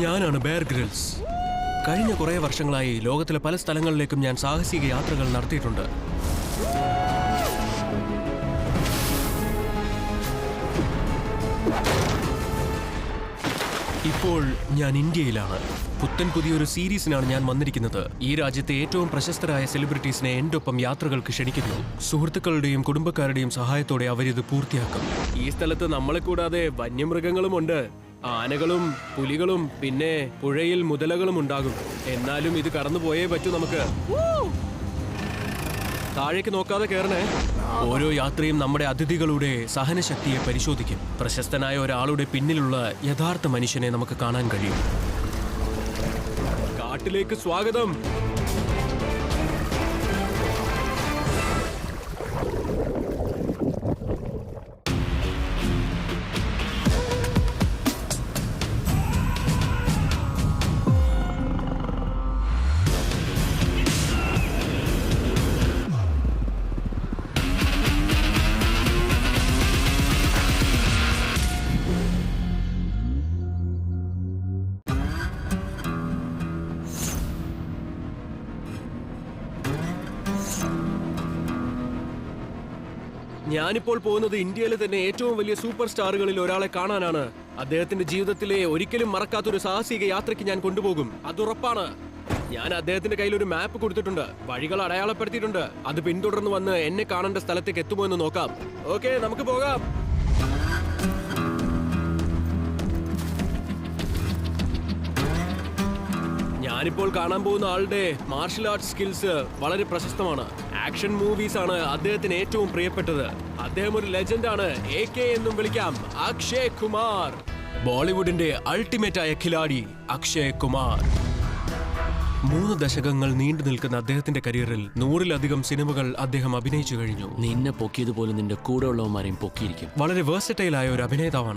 ഞാനാണ് bear grills. കഴിഞ്ഞ കുറേ വർഷങ്ങളായി ലോകത്തിലെ പല സ്ഥലങ്ങളിലേക്കും ഞാൻ സാഹസിക യാത്രകൾ നടത്തിയിട്ടുണ്ട്. ഇപ്പോൾ ഞാൻ ഇന്ത്യയിലാണ്. പുത്തൻ പുതിയൊരു സീരീസിനാണ് ഞാൻ വന്നിരിക്കുന്നത്. ഈ രാജ്യത്തെ ഏറ്റവും പ്രശസ്തരായ സെലിബ്രിറ്റീസിനെ എൻ്റെ ഒപ്പം യാത്രകൾക്ക് ക്ഷണിക്കുന്നു. സുഹൃത്തുക്കളുടെയും കുടുംബക്കാരുടെയും സഹായത്തോടെ അവരിത് പൂർത്തിയാക്കും. ഈ സ്ഥലത്ത് നമ്മളെ കൂടാതെ വന്യമൃഗങ്ങളുമുണ്ട്. ആനകളും പുലികളും പിന്നെ പുഴയിൽ മുതലകളും ഉണ്ടാകും. എന്നാലും ഇത് കടന്നുപോയേ പറ്റൂ നമുക്ക്. താഴേക്ക് നോക്കാതെ കയറണേ. ഓരോ യാത്രയും നമ്മുടെ അതിഥികളുടെ സഹനശക്തിയെ പരിശോധിക്കും. പ്രശസ്തനായ ഒരാളുടെ പിന്നിലുള്ള യഥാർത്ഥ മനുഷ്യനെ നമുക്ക് കാണാൻ കഴിയും. കാട്ടിലേക്ക് സ്വാഗതം. ഞാനിപ്പോൾ പോകുന്നത് ഇന്ത്യയിലെ തന്നെ ഏറ്റവും വലിയ സൂപ്പർ സ്റ്റാറുകളിൽ ഒരാളെ കാണാനാണ്. അദ്ദേഹത്തിന്റെ ജീവിതത്തിലെ ഒരിക്കലും മറക്കാത്തൊരു സാഹസിക യാത്രയ്ക്ക് ഞാൻ കൊണ്ടുപോകും, അതുറപ്പാണ്. ഞാൻ അദ്ദേഹത്തിന്റെ കയ്യിൽ ഒരു മാപ്പ് കൊടുത്തിട്ടുണ്ട്, വഴികൾ അടയാളപ്പെടുത്തിയിട്ടുണ്ട്. അത് പിന്തുടർന്ന് വന്ന് എന്നെ കാണേണ്ട സ്ഥലത്തേക്ക് എത്തുമോ എന്ന് നോക്കാം. ഓക്കെ, നമുക്ക് പോകാം. ഞാനിപ്പോൾ കാണാൻ പോകുന്ന ആളുടെ മാർഷൽ ആർട്സ് സ്കിൽസ് വളരെ പ്രശസ്തമാണ്. ആക്ഷൻ മൂവീസ് ആണ് അദ്ദേഹത്തിന് ഏറ്റവും പ്രിയപ്പെട്ടത്. അദ്ദേഹം ഒരു ലെജൻഡ് ആണ്. AK എന്നും വിളിക്കാം. അക്ഷയ് കുമാർ. ബോളിവുഡിന്റെ അൾട്ടിമേറ്റ് ആയ ഖിലാഡി അക്ഷയ് കുമാർ. 3 ദശകങ്ങൾ നീണ്ടു നിൽക്കുന്ന അദ്ദേഹത്തിന്റെ കരിയറിൽ 100-ലധികം സിനിമകൾ അദ്ദേഹം അഭിനയിച്ചു കഴിഞ്ഞു. നിന്നെ പൊക്കിയതുപോലെ നിന്റെ കൂടെ ഉള്ളവന്മാരെയും പൊക്കിയിരിക്കും. വളരെ വേഴ്സറ്റൈൽ ആയ ഒരു അഭിനേതാവാണ്.